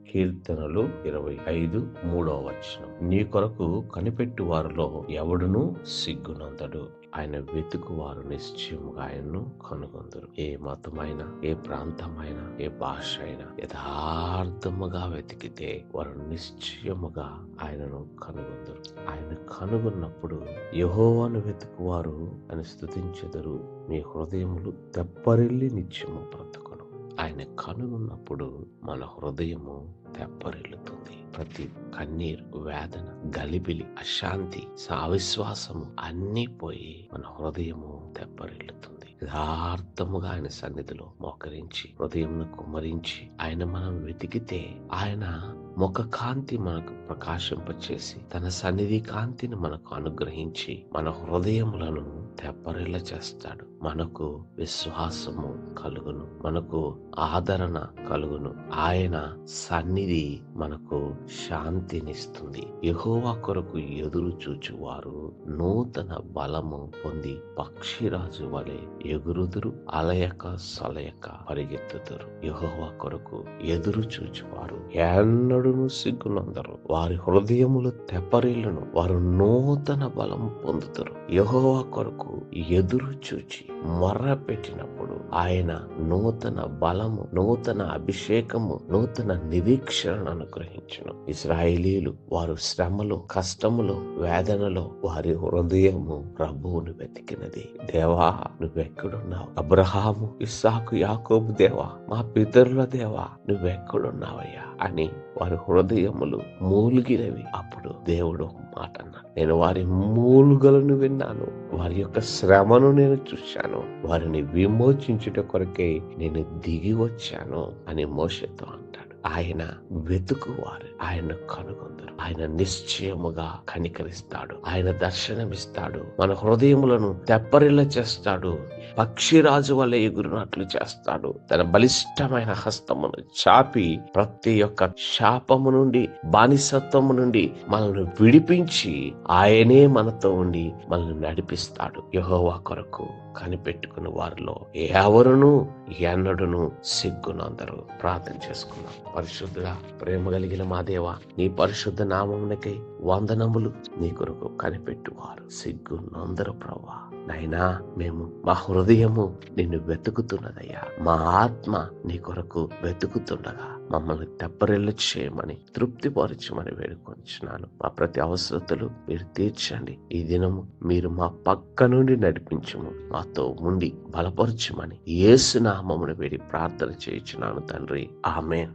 కీర్తనలు 25:3 నీ కొరకు కనిపెట్టు వారిలో ఎవడునూ సిగ్గునందడు. ఆయన వెతుకు వారు నిశ్చయముగా ఆయన్ను కనుగొందురు. ఏ మతమైనా, ఏ ప్రాంతమైనా, ఏ భాష అయినా యథార్థముగా వెతికితే వారు నిశ్చయముగా ఆయనను కనుగొందురు. ఆయన కనుగొన్నప్పుడు యెహోవాను వెతుకువారు అని స్తుతించెదరు. మీ హృదయములు తెప్పరిల్లి నిత్యము బ్రతుకును. ఆయన కనుగొన్నప్పుడు మన హృదయము తెప్పరిల్లుతుంది. ప్రతి కన్నీరు, వేదన, గలిబిలి, అశాంతి, అవిశ్వాసము అన్నీ పోయి మన హృదయము తెప్పరిల్లుతుంది. యథార్థముగా ఆయన సన్నిధిలో మోకరించి హృదయంను కుమ్మరించి ఆయన మనం వెతికితే ఆయన ముఖ కాంతి మనకు ప్రకాశింపచేసి తన సన్నిధి కాంతిని మనకు అనుగ్రహించి మన హృదయములను తెప్పరిల్ల చేస్తాడు. మనకు విశ్వాసము కలుగును, మనకు ఆదరణ కలుగును. ఆయన సన్నిధి మనకు శాంతినిస్తుంది. యెహోవా కొరకు ఎదురు చూచువారు నూతన బలము పొంది పక్షిరాజు వలె ఎగురుదురు, అలయక సలయక పరిగెత్తుదురు. యెహోవా కొరకు ఎదురు చూచువారు ఎన్నడూను సిగ్గునందరు. వారి హృదయములు తెప్పరిల్లును, వారు నూతన బలము పొందుతారు. యెహోవా కొరకు ఎదురు చూచి మొర్ర పెట్టినప్పుడు ఆయన నూతన బలము, నూతన అభిషేకము, నూతన నిరీక్షణను అనుగ్రహించును. ఇశ్రాయేలీయులు వారు శ్రమలు, కష్టములు, వేదనలో వారి హృదయము ప్రభువును వెతికినది. దేవా నువ్వెక్కడున్నావు? అబ్రహాము, ఇస్సాకు, యాకోబు దేవా, మా పితరుల దేవా నువ్వెక్కడున్నావయ్యా అని వారి హృదయములు మూలిగినవి. అప్పుడు దేవుడు ఒక మాట అన్నాడు, నేను వారి మూలుగలను విన్నాను, వారి యొక్క శ్రమను నేను చూశాను, వారిని విమోచించుట కొరకే నేను దిగి వచ్చాను అని మోషేతో అంటాడు. ఆయన వెతుకువారు ఆయన కనుగొందరు. ఆయన నిశ్చయముగా కనికరిస్తాడు. ఆయన దర్శనమిస్తాడు. మన హృదయములను తెప్పరిల్ల చేస్తాడు. పక్షిరాజు వల్ల ఎగురునట్లు చేస్తాడు. తన బలిష్టమైన హస్తమును చాపి ప్రతి ఒక్క శాపము నుండి, బానిసత్వము నుండి మనల్ని విడిపించి ఆయనే మనతో ఉండి మనల్ని నడిపిస్తాడు. యెహోవా కొరకు కనిపెట్టుకుని వారిలో ఎవరునూ ఎన్నడూను సిగ్గునందరు. ప్రార్థన చేసుకుందాం. పరిశుద్ధుడా, ప్రేమ కలిగిన మా దేవా, నీ పరిశుద్ధ నామమునకై వందనములు. నీ కొరకు కనిపెట్టువారు సిగ్గునందరు ప్రభువా. నైనా మేము మా హృదయము నిన్ను వెతుకుతున్నదయ్యా. మా ఆత్మ నీ కొరకు వెతుకుతుండగా మమ్మల్ని తెప్పరిల్లు చేయమని, తృప్తిపరచమని వేడుకొంచున్నాను. మా ప్రతి అవసరతలు మీరు తీర్చండి. ఈ దినము మీరు మా పక్క నుండి నడిపించము, మాతో ఉండి బలపరచమని యేసు నామమున వేడి ప్రార్థన చేయుచున్నాను తండ్రి. ఆమేన్.